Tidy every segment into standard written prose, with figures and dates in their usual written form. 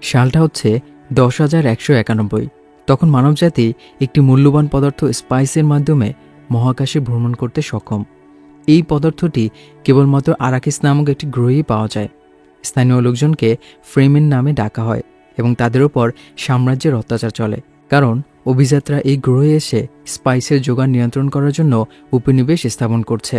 সালটা হচ্ছে ১০,১৯১। তখন মানবজাতি একটি মূল্যবান পদার্থ স্পাইসের মাধ্যমে মহাকাশে ভ্রমণ করতে সক্ষম। এই পদার্থটি কেবলমাত্র আরাকিস নামক একটি গ্রহেই পাওয়া যায়। স্থানীয় লোকজনকে ফ্রেমেন নামে ডাকা হয় এবং তাদের ওপর সাম্রাজ্যের অত্যাচার চলে, কারণ অভিযাত্রা এই গ্রহে এসে স্পাইসের যোগান নিয়ন্ত্রণ করার জন্য উপনিবেশ স্থাপন করছে।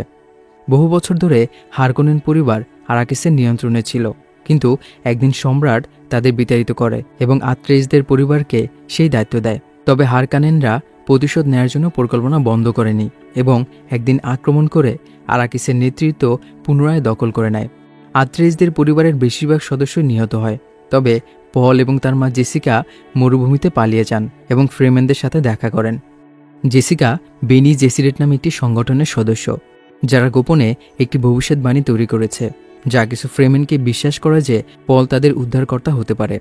বহু বছর ধরে হারকোনেন পরিবার আরাকিসের নিয়ন্ত্রণে ছিল, কিন্তু একদিন সম্রাট তাদের বিতাড়িত করে এবং আত্রেইসদের পরিবারকে সেই দায়িত্ব দেয়। তবে হারকানেনরা প্রতিশোধ নেয়ার জন্য পরিকল্পনা বন্ধ করেনি এবং একদিন আক্রমণ করে আরাকিসের নেতৃত্ব পুনরায় দখল করে নেয়। আত্রেইসদের পরিবারের বেশিরভাগ সদস্য নিহত হয়, তবে পল এবং তার মা জেসিকা মরুভূমিতে পালিয়ে যান এবং ফ্রেমেনদের সাথে দেখা করেন। জেসিকা বেনি জেসিরেট নামে একটি সংগঠনের সদস্য, যারা গোপনে একটি ভবিষ্যৎবাণী তৈরি করেছে, যা কিছু ফ্রেমেনকে বিশ্বাস করে যে পল তাদের উদ্ধারকর্তা হতে পারে।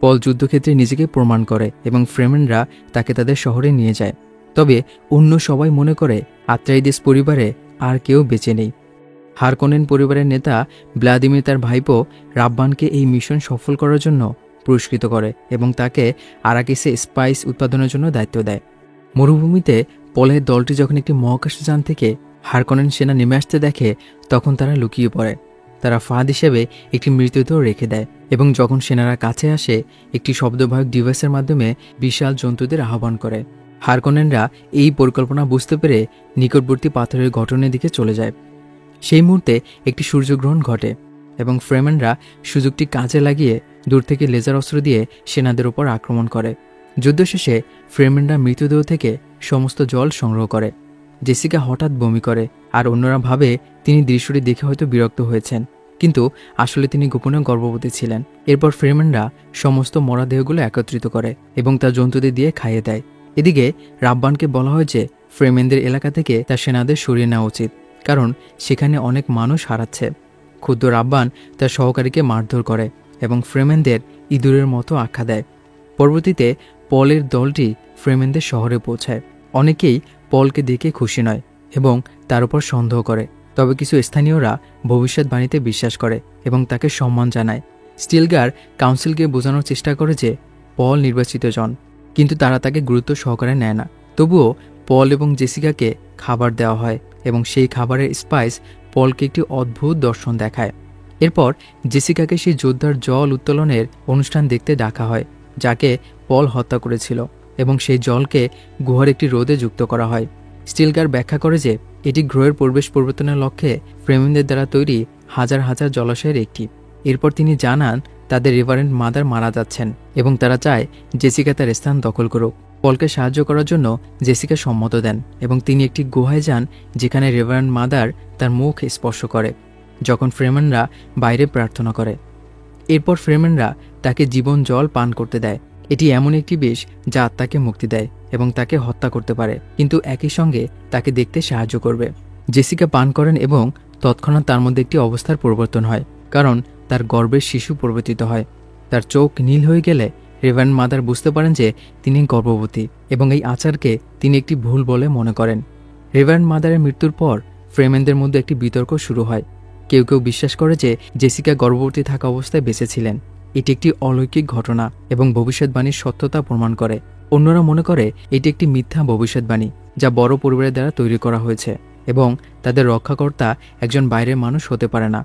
পল যুদ্ধক্ষেত্রে নিজেকে প্রমাণ করে এবং ফ্রেমেনরা তাকে তাদের শহরে নিয়ে যায়। তবে অন্য সবাই মনে করে আত্রাইদেস পরিবারে আর কেউ বেঁচে নেই। হারকোনেন পরিবারের নেতা ভ্লাদিমির তার ভাইপো রাব্বানকে এই মিশন সফল করার জন্য পুরস্কৃত করে এবং তাকে আরাকিসে স্পাইস উৎপাদনের জন্য দায়িত্ব দেয়। মরুভূমিতে পলের দলটি যখন একটি মহাকাশযান থেকে হারকোনেন সেনা নেমে আসতে দেখে, তখন তারা লুকিয়ে পড়ে। তারা ফাঁদ হিসেবে একটি মৃতদেহ রেখে দেয় এবং যখন সেনারা কাছে আসে, একটি শব্দবাহক ডিভাইসের মাধ্যমে বিশাল জন্তুদের আহ্বান করে। হারকোনেনরা এই পরিকল্পনা বুঝতে পেরে নিকটবর্তী পাথরের গঠনের দিকে চলে যায়। সেই মুহূর্তে একটি সূর্যগ্রহণ ঘটে এবং ফ্রেমেনরা সুযোগটি কাজে লাগিয়ে দূর থেকে লেজার অস্ত্র দিয়ে সেনাদের উপর আক্রমণ করে। যুদ্ধ শেষে ফ্রেমেনরা মৃতদেহ থেকে সমস্ত জল সংগ্রহ করে। জেসিকা হঠাৎ বমি করে, আর অন্যরা ভাবে তিনি দৃশ্যটি দেখে হয়তো বিরক্ত হয়েছেন, কিন্তু আসলে তিনি গোপনে গর্ভবতী ছিলেন। এরপর ফ্রেমেনরা সমস্ত মরাদেহগুলো একত্রিত করে এবং তা জন্তুদের দিয়ে খাইয়ে দেয়। এদিকে রাব্বানকে বলা হয় যে ফ্রেমেনদের এলাকা থেকে তার সেনাদের সরিয়ে নেওয়া উচিত, কারণ সেখানে অনেক মানুষ হারাচ্ছে। ক্ষুদ্র রাব্বান তার সহকারীকে মারধর করে এবং ফ্রেমেনদের ইঁদুরের মতো আখ্যা দেয়। পরবর্তীতে পলের দলটি ফ্রেমেনদের শহরে পৌঁছায়। অনেকেই পলকে দেখে খুশি নয় এবং তার উপর সন্দেহ করে, তবে কিছু স্থানীয়রা ভবিষ্যৎবাণীতে বিশ্বাস করে এবং তাকে সম্মান জানায়। স্টিলগার কাউন্সিলকে বোঝানোর চেষ্টা করে যে পল নির্বাচিত জন, কিন্তু তারা তাকে গুরুত্ব সহকারে নেয় না। তবুও পল এবং জেসিকাকে খাবার দেওয়া হয় এবং সেই খাবারের স্পাইস পলকে একটি অদ্ভুত দর্শন দেখায়। এরপর জেসিকাকে সেই যোদ্ধার জল উত্তোলনের অনুষ্ঠান দেখতে ডাকা হয়, যাকে পল হত্যা করেছিল, এবং সেই জলকে গুহার একটি রোদে যুক্ত করা হয়। স্টিলগার ব্যাখ্যা করে যে এটি গ্রহের পরিবেশ পরিবর্তনের লক্ষ্যে ফ্রেমেনদের দ্বারা তৈরি হাজার হাজার জলাশয়ের একটি। এরপর তিনি জানান তাদের রেভারেন্ড মাদার মারা যাচ্ছেন এবং তারা চায় জেসিকা তার স্থান দখল করুক। পলকে সাহায্য করার জন্য জেসিকা সম্মত দেন এবং তিনি একটি গুহায় যান, যেখানে রেভারেন্ড মাদার তার মুখ স্পর্শ করে যখন ফ্রেমেনরা বাইরে প্রার্থনা করে। এরপর ফ্রেমেনরা তাকে জীবন জল পান করতে দেয়। এটি এমন একটি বিষ যা আত্মাকে মুক্তি দেয় এবং তাকে হত্যা করতে পারে, কিন্তু একই সঙ্গে তাকে দেখতে সাহায্য করবে। জেসিকা পান করেন এবং তৎক্ষণাৎ তার মধ্যে একটি অবস্থার পরিবর্তন হয়, কারণ তার গর্ভের শিশু প্রবর্তিত হয়। তার চোখ নীল হয়ে গেলে রেভারেন্ড মাদার বুঝতে পারেন যে তিনি গর্ভবতী এবং এই আচারকে তিনি একটি ভুল বলে মনে করেন। রেভারেন্ড মাদারের মৃত্যুর পর ফ্রেমেনদের মধ্যে একটি বিতর্ক শুরু হয়। কেউ কেউ বিশ্বাস করে যে জেসিকা গর্ভবতী থাকা অবস্থায় বেঁচে ছিলেন। এটি একটি অলৌকিক ঘটনা এবং ভবিষ্যৎবাণীর সত্যতা প্রমাণ করে। অন্যরা মনে করে এটি একটি মিথ্যা ভবিষ্যৎবাণী যা বড় পরিবারের দ্বারা তৈরি করা হয়েছে এবং তাদের রক্ষাকর্তা একজন বাইরের মানুষ হতে পারে না।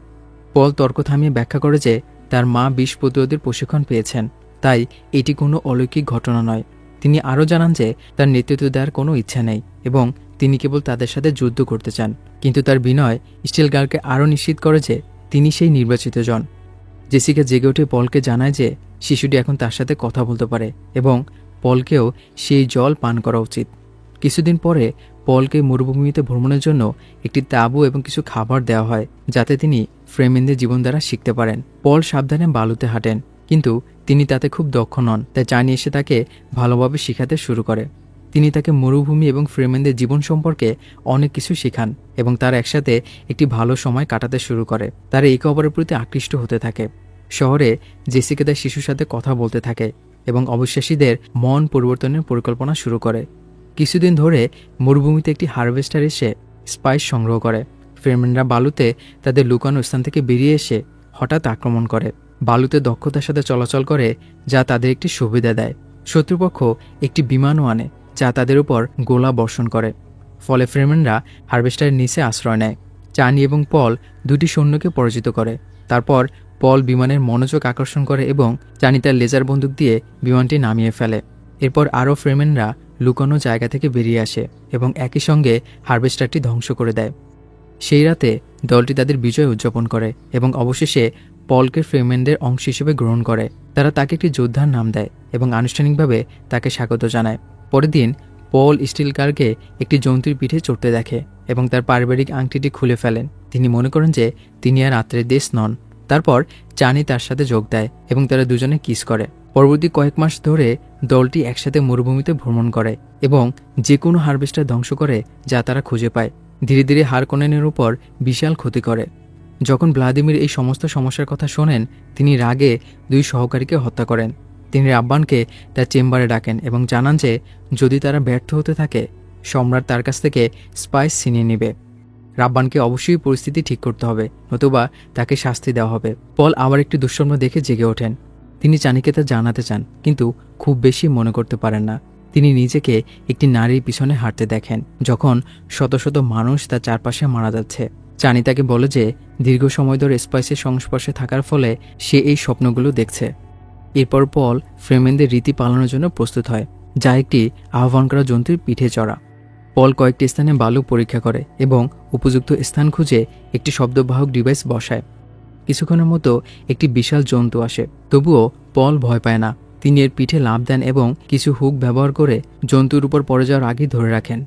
পল তর্ক থামিয়ে ব্যাখ্যা করে যে তার মা বিষ প্রতিরোধের প্রশিক্ষণ পেয়েছেন, তাই এটি কোনো অলৌকিক ঘটনা নয়। তিনি আরও জানান যে তার নেতৃত্ব দেওয়ার কোনো ইচ্ছা নেই এবং তিনি কেবল তাদের সাথে যুদ্ধ করতে চান, কিন্তু তার বিনয় স্টিলগারকে আরও নিশ্চিত করে যে তিনি সেই নির্বাচিত জন। জেসিকা জেগে উঠে পলকে জানায় যে শিশুটি এখন তার সাথে কথা বলতে পারে এবং পলকেও সেই জল পান করা উচিত। কিছুদিন পরে পলকে মরুভূমিতে ভ্রমণের জন্য একটি তাঁবু এবং কিছু খাবার দেওয়া হয়, যাতে তিনি ফ্রেমেনদের জীবন দ্বারা শিখতে পারেন। পল সাবধানে বালুতে হাঁটেন, কিন্তু তিনি তাতে খুব দক্ষ নন, তাই জানি এসে তাকে ভালোভাবে শেখাতে শুরু করে। তিনি তাকে মরুভূমি এবং ফ্রেমেনদের জীবন সম্পর্কে অনেক কিছু শেখান এবং তারা একসাথে একটি ভালো সময় কাটাতে শুরু করে। তারা একে অপরের প্রতি আকৃষ্ট হতে থাকে। শহরে জেসিকা তার শিশুর সাথে কথা বলতে থাকে এবং অবিশ্বাসীদের মন পরিবর্তনের পরিকল্পনা শুরু করে। কিছুদিন ধরে মরুভূমিতে একটি হারভেস্টার এসে স্পাইস সংগ্রহ করে। ফ্রেমেনরা বালুতে তাদের লুকানো স্থান থেকে বেরিয়ে এসে হঠাৎ আক্রমণ করে বালুতে দক্ষতার সাথে চলাচল করে, যা তাদের একটি সুবিধা দেয়। শত্রুপক্ষ একটি বিমানও আনে, যা তাদের উপর গোলা বর্ষণ করে। ফলে ফ্রেমেনরা হারভেস্টারের নিচে আশ্রয় নেয়। চানি এবং পল দুটি সৈন্যকে পরাজিত করে। তারপর পল বিমানের মনোযোগ আকর্ষণ করে এবং চানি তার লেজার বন্দুক দিয়ে বিমানটি নামিয়ে ফেলে। এরপর আরও ফ্রেমেনরা লুকানো জায়গা থেকে বেরিয়ে আসে এবং একই সঙ্গে হারভেস্টারটি ধ্বংস করে দেয়। সেই রাতে দলটি তাদের বিজয় উদযাপন করে এবং অবশেষে পলকে ফ্রেমেনদের অংশ হিসেবে গ্রহণ করে। তারা তাকে একটি যোদ্ধার নাম দেয় এবং আনুষ্ঠানিকভাবে তাকে স্বাগত জানায়। পরের দিন পল স্টিলকারকে একটি জন্তুর পিঠে চড়তে দেখে এবং তার পারিবারিক আংটিটি খুলে ফেলেন। তিনি মনে করেন যে তিনি আর আত্রের দেশ নন। তারপর চানি তার সাথে যোগ দেয় এবং তারা দুজনে কিস করে। পরবর্তী কয়েক মাস ধরে দলটি একসাথে মরুভূমিতে ভ্রমণ করে এবং যে কোনো হারভেস্টার ধ্বংস করে যা তারা খুঁজে পায়। ধীরে ধীরে হারকোনেনের উপর বিশাল ক্ষতি করে। যখন ভ্লাদিমির এই সমস্ত সমস্যার কথা শোনেন, তিনি রাগে 2 সহকারীকে হত্যা করেন। তিনি রাব্বানকে তার চেম্বারে ডাকেন এবং জানান যে যদি তারা ব্যর্থ হতে থাকে, সম্রাট তার কাছ থেকে স্পাইস ছিনিয়ে নেবে। রাব্বানকে অবশ্যই পরিস্থিতি ঠিক করতে হবে, নতুবা তাকে শাস্তি দেওয়া হবে। পল আবার একটি দুঃস্বপ্ন দেখে জেগে ওঠেন। তিনি চানিকে তা জানাতে চান, কিন্তু খুব বেশি মনে করতে পারেন না। তিনি নিজেকে একটি নারীর পিছনে হাঁটতে দেখেন, যখন শত শত মানুষ তার চারপাশে মারা যাচ্ছে। চানি তাকে বলে যে দীর্ঘ সময় ধরে স্পাইসের সংস্পর্শে থাকার ফলে সে এই স্বপ্নগুলো দেখছে। এরপর পল ফ্রেমেনদের রীতি পালনের জন্য প্রস্তুত হয়, যা একটি আহ্বান করা জন্তুর পিঠে চড়া। পল কয়েকটি স্থানে বালু পরীক্ষা করে এবং উপযুক্ত স্থান খুঁজে একটি শব্দবাহক ডিভাইস বসায়। কিছুক্ষণের মতো একটি বিশাল জন্তু আসে, তবুও পল ভয় পায় না। তিনি এর পিঠে লাফ দেন এবং কিছু হুক ব্যবহার করে জন্তুর উপর পড়ে যাওয়ার আগে ধরে রাখেন।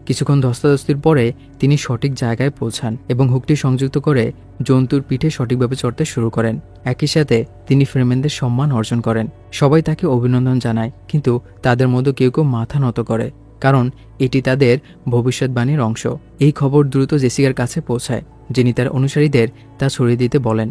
কিছুক্ষণ ধস্তাধস্তির পরে তিনি সঠিক জায়গায় পৌঁছান এবং হুকটি সংযুক্ত করে জন্তুর পিঠে সঠিকভাবে চড়তে শুরু করেন। একই সাথে তিনি ফ্রেমেনদের সম্মান অর্জন করেন। সবাই তাকে অভিনন্দন জানায়, কিন্তু তাদের মধ্যে কেউ কেউ মাথা নত করে, কারণ এটি তাদের ভবিষ্যৎবাণীর অংশ। এই খবর দ্রুত জেসিকার কাছে পৌঁছায়, যিনি তার অনুসারীদের তা ছড়িয়ে দিতে বলেন।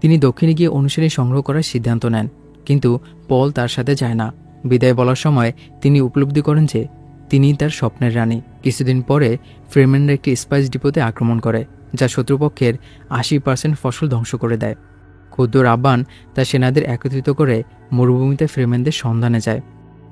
তিনি দক্ষিণে গিয়ে অনুসারী সংগ্রহ করার সিদ্ধান্ত নেন, কিন্তু পল তার সাথে যায় না। বিদায় বলার সময় তিনি উপলব্ধি করেন যে তিনি তার স্বপ্নের রানী। কিছুদিন পরে ফ্রেমেনরা একটি স্পাইস ডিপোতে আক্রমণ করে, যা শত্রুপক্ষের 80% ফসল ধ্বংস করে দেয়। ক্ষুদ্র রাব্বান তার সেনাদের একত্রিত করে মরুভূমিতে ফ্রেমেনদের সন্ধানে যায়।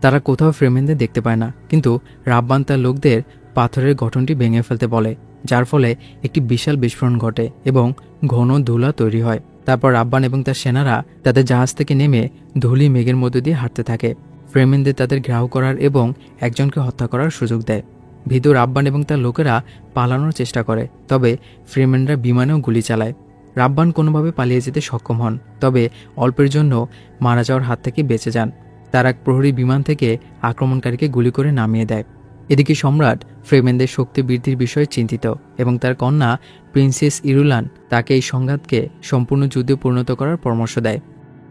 তারা কোথাও ফ্রেমেনদের দেখতে পায় না, কিন্তু রাব্বান তার লোকদের পাথরের গঠনটি ভেঙে ফেলতে বলে, যার ফলে একটি বিশাল বিস্ফোরণ ঘটে এবং ঘন ধুলা তৈরি হয়। তারপর রাব্বান এবং তার সেনারা তাদের জাহাজ থেকে নেমে ধূলি মেঘের মধ্য দিয়ে হাঁটতে থাকে। ফ্রেমেনদের তাদের ঘেরাও করার এবং একজনকে হত্যা করার সুযোগ দেয়। ভীতু রাব্বান এবং তার লোকেরা পালানোর চেষ্টা করে, তবে ফ্রেমেনরা বিমানেও গুলি চালায়। রাব্বান কোনোভাবে পালিয়ে যেতে সক্ষম হন, তবে অল্পের জন্য মারা যাওয়ার হাত থেকে বেঁচে যান। তার এক প্রহরী বিমান থেকে আক্রমণকারীকে গুলি করে নামিয়ে দেয়। এদিকে সম্রাট ফ্রেমেনদের শক্তি বৃদ্ধির বিষয়ে চিন্তিত এবং তার কন্যা প্রিন্সেস ইরুলান তাকে এই সংঘাতকে সম্পূর্ণ যুদ্ধে পরিণত করার পরামর্শ দেয়।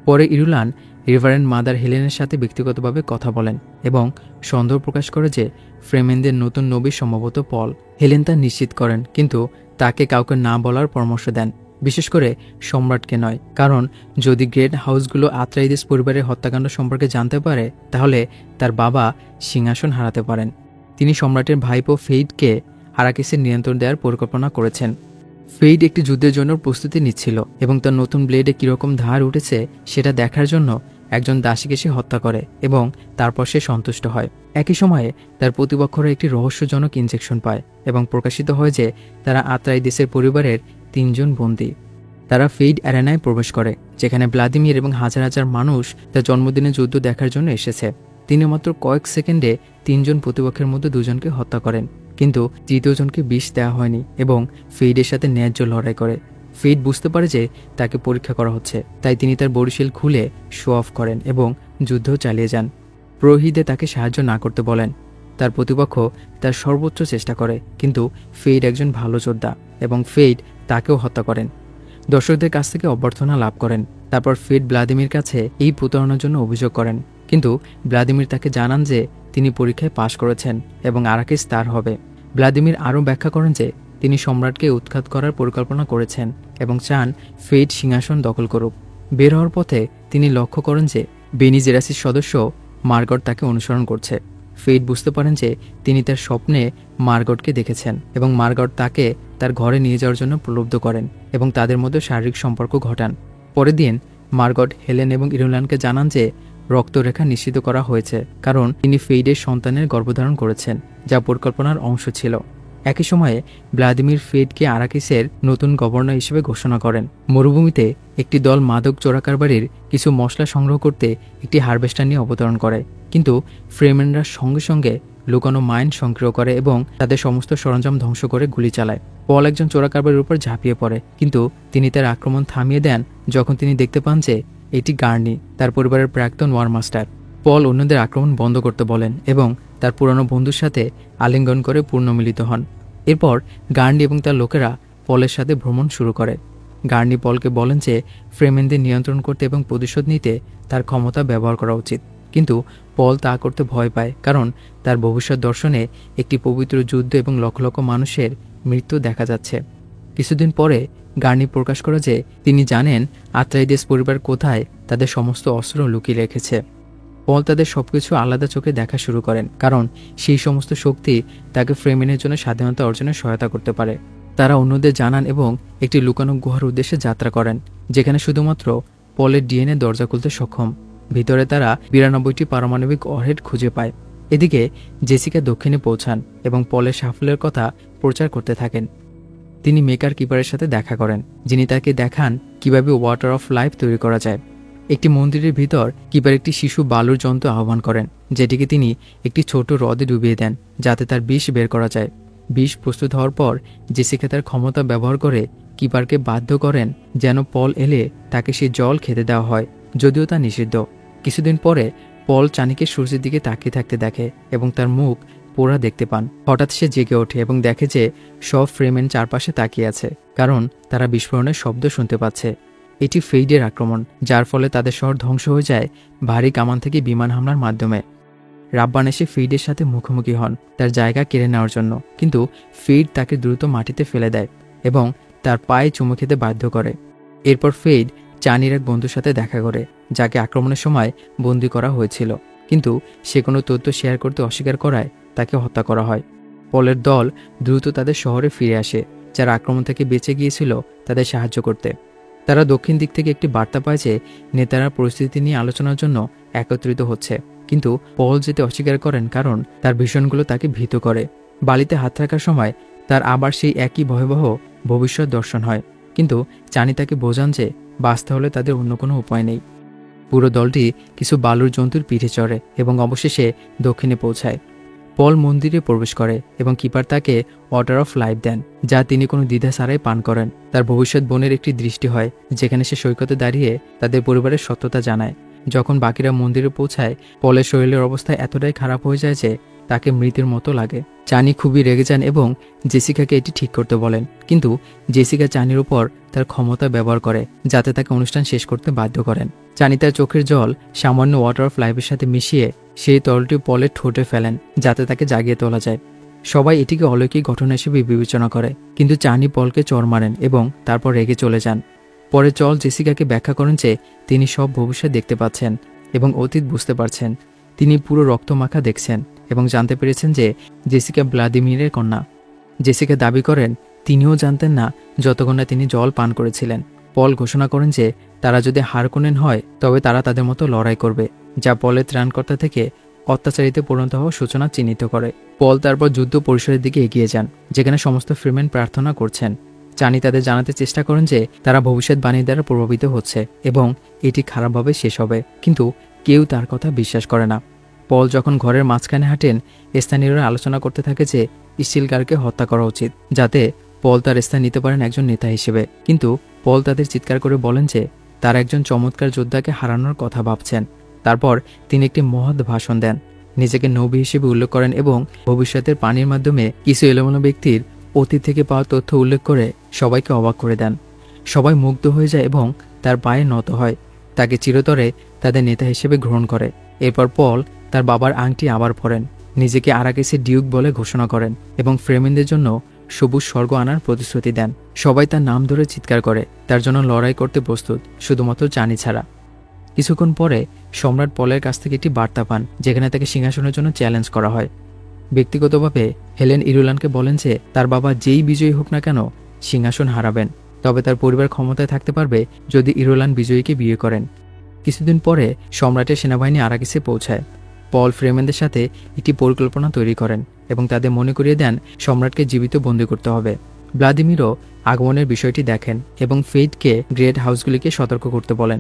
পরে ইরুলান রিভারেন্ড মাদার হেলেনের সাথে ব্যক্তিগতভাবে কথা বলেন এবং সন্দেহ প্রকাশ করে যে ফ্রেমেনদের নতুন নবী সম্ভবত পল। হেলেন তা নিশ্চিত করেন, কিন্তু তাকে কাউকে না বলার পরামর্শ দেন, বিশেষ করে সম্রাটকে নয়, কারণ যদি গ্রেট হাউসগুলো আত্রাইদেস পরিবারের হত্যাকাণ্ড সম্পর্কে জানতে পারে, তাহলে তার বাবা সিংহাসন হারাতে পারেন। তিনি সম্রাটের ভাইপো ফেইডকে আরাকিসের নিয়ন্ত্রণ দেওয়ার পরিকল্পনা করেছেন। ফেইড একটি যুদ্ধের জন্য প্রস্তুতি নিচ্ছিল এবং তার নতুন ব্লেডে কীরকম ধার উঠেছে সেটা দেখার জন্য একজন দাসীকে সে হত্যা করে এবং তারপর সে সন্তুষ্ট হয়। একই সময়ে তার প্রতিপক্ষরা একটি রহস্যজনক ইনজেকশন পায় এবং প্রকাশিত হয় যে তারা আত্রাইদেসের পরিবারের 3 জন বন্দী। তারা ফেইড অ্যারেনায় প্রবেশ করে, যেখানে ভ্লাদিমির এবং হাজার হাজার মানুষ তার জন্মদিনে যুদ্ধ দেখার জন্য এসেছে। তিনি মাত্র কয়েক সেকেন্ডে 3 জন প্রতিপক্ষের মধ্যে 2 জনকে হত্যা করেন, কিন্তু 3য় জনকে বিষ দেওয়া হয়নি এবং ফেইডের সাথে ন্যায্য লড়াই করে। ফেইড বুঝতে পারে যে তাকে পরীক্ষা করা হচ্ছে, তাই তিনি তার বরিশিল খুলে শো অফ করেন এবং যুদ্ধ চালিয়ে যান। প্রহিদে তাকে সাহায্য না করতে বলেন। তার প্রতিপক্ষ তার সর্বোচ্চ চেষ্টা করে, কিন্তু ফেইড একজন ভালো যোদ্ধা এবং ফেইড তাকেও হত্যা করেন। দর্শকদের কাছ থেকে অভ্যর্থনা লাভ করেন। তারপর ফেইড ভ্লাদিমির কাছে এই প্রতারণার জন্য অভিযোগ করেন, কিন্তু ভ্লাদিমির তাকে জানান যে তিনি পরীক্ষায় পাশ করেছেন এবং আরাকিস তার হবে। ভ্লাদিমির আরও ব্যাখ্যা করেন যে তিনি সম্রাটকে উৎখাত করার পরিকল্পনা করেছেন এবং চান ফেইড সিংহাসন দখল করুক। বের হওয়ার পথে তিনি লক্ষ্য করেন যে বেনি জেরাসির সদস্য মার্গট তাকে অনুসরণ করছে। ফেইড বুঝতে পারেন যে তিনি তার স্বপ্নে মার্গটকে দেখেছেন এবং মার্গট তাকে তার ঘরে নিয়ে যাওয়ার জন্য প্রলুব্ধ করেন এবং তাদের মধ্যে শারীরিক সম্পর্ক ঘটান। পরের দিন মার্গট হেলেন এবং ইরুলানকে জানান যে রক্তরেখা নিশ্চিত করা হয়েছে, কারণ তিনি ফেইডের সন্তানের গর্ভধারণ করেছেন, যা পরিকল্পনার অংশ ছিল। একই সময়ে ভ্লাদিমির ফেইডকে আরাকিসের নতুন গভর্নর হিসেবে ঘোষণা করেন। মরুভূমিতে একটি দল মাদক চোরাকারবারির কিছু মশলা সংগ্রহ করতে একটি হারভেস্টার নিয়ে অবতরণ করে, কিন্তু ফ্রেমেনরা সঙ্গে সঙ্গে লুকানো মাইন সংগ্রহ করে এবং তাদের সমস্ত সরঞ্জাম ধ্বংস করে গুলি চালায়। পল একজন চোরাকারবারির উপর ঝাঁপিয়ে পড়ে, কিন্তু তিনি তার আক্রমণ থামিয়ে দেন যখন তিনি দেখতে পান যে এটি গার্নি, তার পরিবারের প্রাক্তন ওয়ারমাস্টার। পল অন্যদের আক্রমণ বন্ধ করতে বলেন এবং তার পুরনো বন্ধুর সাথে আলিঙ্গন করে পুনর্মিলিত হন। এরপর গার্নি এবং তার লোকেরা পলের সাথে ভ্রমণ শুরু করে। গার্নি পলকে বলেন যে ফ্রেমেনদের নিয়ন্ত্রণ করতে এবং প্রতিশোধ নিতে তার ক্ষমতা ব্যবহার করা উচিত, কিন্তু পল তা করতে ভয় পায়, কারণ তার ভবিষ্যৎ দর্শনে একটি পবিত্র যুদ্ধ এবং লক্ষ লক্ষ মানুষের মৃত্যু দেখা যাচ্ছে। কিছুদিন পরে গার্নি প্রকাশ করে যে তিনি জানেন আত্রাইদেস পরিবার কোথায় তাদের সমস্ত অস্ত্র লুকিয়ে রেখেছে। পল তাদের সবকিছু আলাদা চোখে দেখা শুরু করেন, কারণ সেই সমস্ত শক্তি তাকে ফ্রেমেনের জন্য স্বাধীনতা অর্জনে সহায়তা করতে পারে। তারা অন্যদের জানান এবং একটি লুকানো গুহার উদ্দেশ্যে যাত্রা করেন, যেখানে শুধুমাত্র পলের ডিএনএ দরজা খুলতে সক্ষম। ভিতরে তারা 92টি পারমাণবিক ওয়ারহেড খুঁজে পায়। এদিকে জেসিকা দক্ষিণে পৌঁছান এবং পলের সাফল্যের কথা প্রচার করতে থাকেন। তিনি মেকার কিপারের সাথে দেখা করেন, যিনি তাকে দেখান কিভাবে ওয়াটার অফ লাইফ তৈরি করা যায়। একটি মন্দিরের ভিতর কিপার একটি শিশু বালুর যন্ত্র আহ্বান করেন, যেটিকে তিনি একটি ছোট হ্রদে ডুবিয়ে দেন যাতে তার বিষ বের করা যায়। বিষ প্রস্তুত হওয়ার পর জেসিকা তার ক্ষমতা ব্যবহার করে কিপারকে বাধ্য করেন যেন পল এলে তাকে সেই জল খেতে দেওয়া হয়, যদিও তা নিষিদ্ধ। কিছুদিন পরে পল চানিকে সূর্যের দিকে তাকিয়ে থাকতে দেখে এবং তার মুখ পোড়া দেখতে পান। হঠাৎ সে জেগে ওঠে এবং দেখে যে সব ফ্রেমেন চারপাশে তাকিয়ে আছে, কারণ তারা বিস্ফোরণের শব্দ শুনতে পাচ্ছে। এটি ফেইডের আক্রমণ, যার ফলে তাদের শহর ধ্বংস হয়ে যায় ভারী কামান থেকে বিমান হামলার মাধ্যমে। রাব্বান এসে ফেইডের সাথে মুখোমুখি হন তার জায়গা কেড়ে নেওয়ার জন্য, কিন্তু ফেইড তাকে দ্রুত মাটিতে ফেলে দেয় এবং তার পায়ে চুমু খেতে বাধ্য করে। এরপর ফেইড চানির এক বন্ধুর সাথে দেখা করে, যাকে আক্রমণের সময় বন্দী করা হয়েছিল, কিন্তু সে কোনো তথ্য শেয়ার করতে অস্বীকার করায় তাকে হত্যা করা হয়। পলের দল দ্রুত তাদের শহরে ফিরে আসে, যারা আক্রমণ থেকে বেঁচে গিয়েছিল তাদের সাহায্য করতে। তারা দক্ষিণ দিক থেকে একটি বার্তা পায় যে নেতারা পরিস্থিতি নিয়ে আলোচনার জন্য একত্রিত হচ্ছে, কিন্তু পল যেতে অস্বীকার করেন কারণ তার ভীষণগুলো তাকে ভীত করে। বালিতে হাত রাখার সময় তার আবার সেই একই ভয়াবহ ভবিষ্যৎ দর্শন হয়, কিন্তু চানি তাকে বোঝান যে বাঁচতে হলে তাদের অন্য কোনো উপায় নেই। পুরো দলটি কিছু বালুর জন্তুর পিঠে চড়ে এবং অবশেষে দক্ষিণে পৌঁছায়। পল মন্দিরে প্রবেশ করে এবং কিপার তাকে ওয়াটার অফ লাইফ দেন, যা তিনি কোনো দ্বিধা ছাড়াই পান করেন। তার ভবিষ্যৎ বোনের একটি দৃষ্টি হয়, যেখানে সে সৈকতে দাঁড়িয়ে তাদের পরিবারের সত্যতা জানায়। যখন বাকিরা মন্দিরে পৌঁছায়, পলের শরীরের অবস্থা এতটাই খারাপ হয়ে যায় যে তাকে মৃতের মতো লাগে। চানি খুবই রেগে যান এবং জেসিকাকে এটি ঠিক করতে বলেন, কিন্তু জেসিকা চানির উপর তার ক্ষমতা ব্যবহার করে যাতে তাকে অনুষ্ঠান শেষ করতে বাধ্য করেন। চানি তার চোখের জল সামান্য ওয়াটার অফ লাইফের সাথে মিশিয়ে সেই তরলটি পলের ঠোঁটে ফেলেন যাতে তাকে জাগিয়ে তোলা যায়। সবাই এটিকে অলৌকিক ঘটনা হিসেবে বিবেচনা করে, কিন্তু চানি পলকে চড় মারেন এবং তারপর রেগে চলে যান। পরে চল জেসিকাকে ব্যাখ্যা করেন যে তিনি সব ভবিষ্যৎ দেখতে পাচ্ছেন এবং অতীত বুঝতে পারছেন। তিনি পুরো রক্তমাখা দেখছেন এবং জানতে পেরেছেন যে জেসিকা ভ্লাদিমিরের কন্যা। জেসিকা দাবি করেন তিনিও জানতেন না যতক্ষণ না তিনি জল পান করেছিলেন। পল ঘোষণা করেন যে তারা যদি হারকোনেন হয় তবে তারা তাদের মতো লড়াই করবে, যা পলের ত্রাণকর্তা থেকে অত্যাচারিতে পরিণত হওয়ার সূচনা চিহ্নিত করে। পল তারপর যুদ্ধ পরিসরের দিকে এগিয়ে যান, যেখানে সমস্ত ফ্রিমেন প্রার্থনা করছেন। চানি তাদের জানাতে চেষ্টা করেন যে তারা ভবিষ্যৎবাণী দ্বারা প্রভাবিত হচ্ছে এবং এটি খারাপভাবে শেষ হবে, কিন্তু কেউ তার কথা বিশ্বাস করে না। পল যখন ঘরের মাঝখানে হাঁটেন, স্থানীয়রা আলোচনা করতে থাকে যে স্টিলগারকে হত্যা করা উচিত, যাতে পল তার স্থান নিতে পারেন একজন নেতা হিসেবে। কিন্তু পল তাদের চিৎকার করে বলেন যে তারা একজন চমৎকার যোদ্ধাকে হারানোর কথা ভাবছেন। তারপর তিনি একটি মহৎ ভাষণ দেন, নিজেকে নবী হিসেবে উল্লেখ করেন এবং ভবিষ্যতের পানির মাধ্যমে কিছু এলোমেলো ব্যক্তির অতীত থেকে পাওয়া তথ্য উল্লেখ করে সবাইকে অবাক করে দেন। সবাই মুগ্ধ হয়ে যায় এবং তার পায়ে নত হয়, তাকে চিরতরে তাদের নেতা হিসেবে গ্রহণ করে। এরপর পল তার বাবার আংটি আবার পরেন, নিজেকে আরাকিসের ডিউক বলে ঘোষণা করেন এবং ফ্রেমেনদের জন্য সবুজ স্বর্গ আনার প্রতিশ্রুতি দেন। সবাই তার নাম ধরে চিৎকার করে, তার জন্য লড়াই করতে প্রস্তুত, শুধুমাত্র চানি ছাড়া। কিছুক্ষণ পরে সম্রাট পলের কাছ থেকে একটি বার্তা পান, যেখানে তাকে সিংহাসনের জন্য চ্যালেঞ্জ করা হয়। ব্যক্তিগতভাবে হেলেন ইরুলানকে বলেন যে তার বাবা যেই বিজয়ী হোক না কেন সিংহাসন হারাবেন। তবে তার পরিবার ক্ষমতায় থাকতে পারবে যদি ইরোলান বিজয়ীকে বিয়ে করেন। কিছুদিন পরে সম্রাটের সেনাবাহিনী আরাকিসে পৌঁছায়। পল ফ্রিম্যানদের সাথে একটি পরিকল্পনা তৈরি করেন এবং তাদের মনে করিয়ে দেন সম্রাটকে জীবিত বন্দী করতে হবে। ভ্লাদিমিরও আগমনের বিষয়টি দেখেন এবং ফেইটকে গ্রেট হাউসগুলিকে সতর্ক করতে বলেন।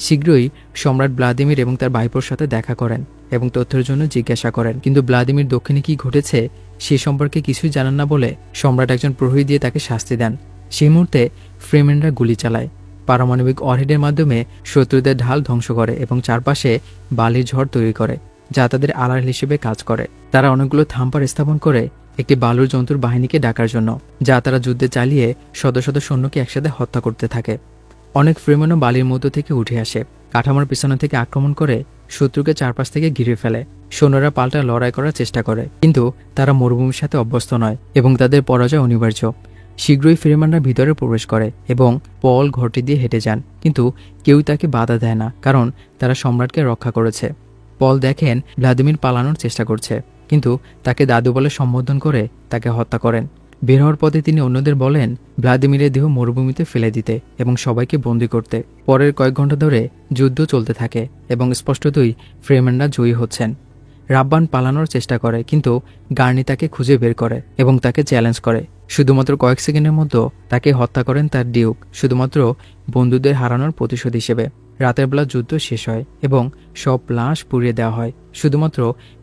শীঘ্রই সম্রাট ভ্লাদিমির এবং তার ভাইপোর সাথে দেখা করেন এবং তথ্যের জন্য জিজ্ঞাসা করেন, কিন্তু ভ্লাদিমির দক্ষিণে কি ঘটেছে সে সম্পর্কে কিছুই জানান না বলে সম্রাট একজন প্রহরী দিয়ে তাকে শাস্তি দেন। সেই মুহূর্তে ফ্রিম্যানরা গুলি চালায়, পারমাণবিক ওয়ারহেডের মাধ্যমে শত্রুদের ঢাল ধ্বংস করে এবং চারপাশে বালির ঝড় তৈরি করে, যা তাদের আড়াল হিসেবে কাজ করে। তারা অনেকগুলো থাম্পার স্থাপন করে একটি বালুর জন্তুর বাহিনীকে ডাকার জন্য, যা তারা যুদ্ধে চালিয়ে শত শত সৈন্যকে একসাথে হত্যা করতে থাকে। অনেক ফ্রিম্যানও বালির মধ্য থেকে উঠে আসে, কাঠামোর পিছনে থেকে আক্রমণ করে শত্রুকে চারপাশ থেকে ঘিরে ফেলে। সৈন্যরা পাল্টা লড়াই করার চেষ্টা করে, কিন্তু তারা মরুভূমির সাথে অভ্যস্ত নয় এবং তাদের পরাজয় অনিবার্য। শীঘ্রই ফ্রিম্যানরা ভিতরে প্রবেশ করে এবং পল ঘরটি দিয়ে হেঁটে যান, কিন্তু কেউ তাকে বাধা দেয় না, কারণ তারা সম্রাটকে রক্ষা করেছে। পল দেখেন ভ্লাদিমির পালানোর চেষ্টা করছে, কিন্তু তাকে দাদু বলে সম্বোধন করে তাকে হত্যা করেন। বের হওয়ার পথে তিনি অন্যদের বলেন ভ্লাদিমিরের দেহ মরুভূমিতে ফেলে দিতে এবং সবাইকে বন্দী করতে। পরের কয়েক ঘন্টা ধরে যুদ্ধ চলতে থাকে এবং স্পষ্টতই ফ্রিম্যানরা জয়ী হচ্ছেন। রাব্বান পালানোর চেষ্টা করে, কিন্তু গার্নি তাকে খুঁজে বের করে এবং তাকে চ্যালেঞ্জ করে। শুধুমাত্র কয়েক সেকেন্ডের মধ্যে তাকে হত্যা করেন তার ডিউক, শুধুমাত্র বন্ধুদের হারানোর প্রতিশোধ হিসেবে। রাতের বেলা যুদ্ধ শেষ হয় এবং সব লাশ পুড়িয়ে দেওয়া হয়, শুধুমাত্র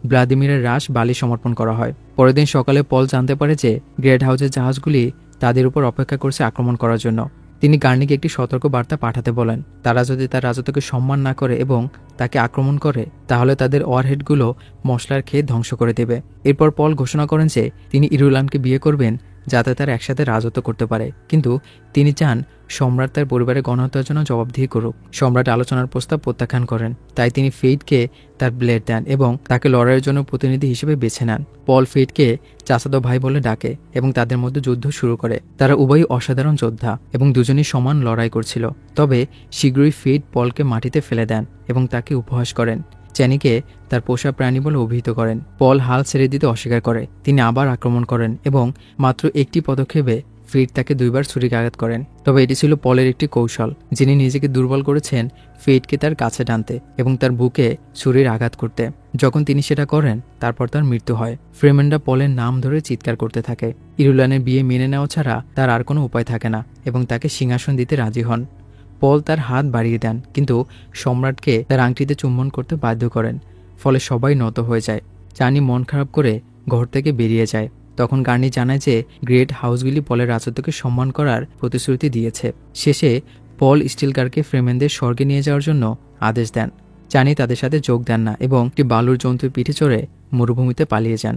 ভ্লাদিমিরের লাশ বালি সমর্পণ করা হয়। পরের দিন সকালে পল জানতে পারে যে গ্রেট হাউসের জাহাজগুলি তাদের উপর অপেক্ষা করছে আক্রমণ করার জন্য। তিনি গার্নিকে একটি সতর্ক বার্তা পাঠাতে বলেন, তারা যদি তার রাজত্বকে সম্মান না করে এবং তাকে আক্রমণ করে তাহলে তাদের ওয়ারহেডগুলো মশলার খেয়ে ধ্বংস করে দেবে। এরপর পল ঘোষণা করেন যে তিনি ইরোলানকে বিয়ে করবেন যাতে তারা একসাথে রাজত্ব করতে পারে, কিন্তু তিনি চান সম্রাট তার পরিবারের গণহত্যার জন্য জবাবদিহি করুক। সম্রাট আলোচনার প্রস্তাব প্রত্যাখ্যান করেন, তাই তিনি ফেইটকে তার ব্লেড দেন এবং তাকে লড়াইয়ের জন্য প্রতিনিধি হিসেবে বেছে নেন। পল ফেইটকে চাচাতো ভাই বলে ডাকে এবং তাদের মধ্যে যুদ্ধ শুরু করে। তারা উভয়ই অসাধারণ যোদ্ধা এবং দুজনই সমান লড়াই করছিল। তবে শীঘ্রই ফেইট পলকে মাটিতে ফেলে দেন এবং তাকে উপহাস করেন। চ্যানিকে তার পোষা প্রাণী বলে অভিহিত করেন। পল হাল ছেড়ে দিতে অস্বীকার করে, তিনি আবার আক্রমণ করেন এবং মাত্র একটি পদক্ষেপে ফেইট তাকে 2 বার ছুরিকাঘাত করেন। তবে এটি ছিল পলের একটি কৌশল, যিনি নিজেকে দুর্বল করেছেন ফেইটকে তার কাছে টানতে এবং তার বুকে ছুরির আঘাত করতে। যখন তিনি সেটা করেন তারপর তার মৃত্যু হয়। ফ্রিম্যানরা পলের নাম ধরে চিৎকার করতে থাকে। ইরোলানের বিয়ে মেনে নেওয়া ছাড়া তার আর কোনো উপায় থাকে না এবং তাকে সিংহাসন দিতে রাজি হন। পল তার হাত বাড়িয়ে দেন, কিন্তু সম্রাটকে তার আংটিতে চুম্বন করতে বাধ্য করেন, ফলে সবাই নত হয়ে যায়। চানি মন খারাপ করে ঘর থেকে বেরিয়ে যায়। তখন গার্নি জানায় যে গ্রেট হাউসগুলি পলের রাজত্বকে সম্মান করার প্রতিশ্রুতি দিয়েছে। শেষে পল স্টিলগারকে ফ্রিম্যানদের স্বর্গে নিয়ে যাওয়ার জন্য আদেশ দেন। চানি তাদের সাথে যোগ দেন না এবং একটি বালুর জন্তুর পিঠে চড়ে মরুভূমিতে পালিয়ে যান।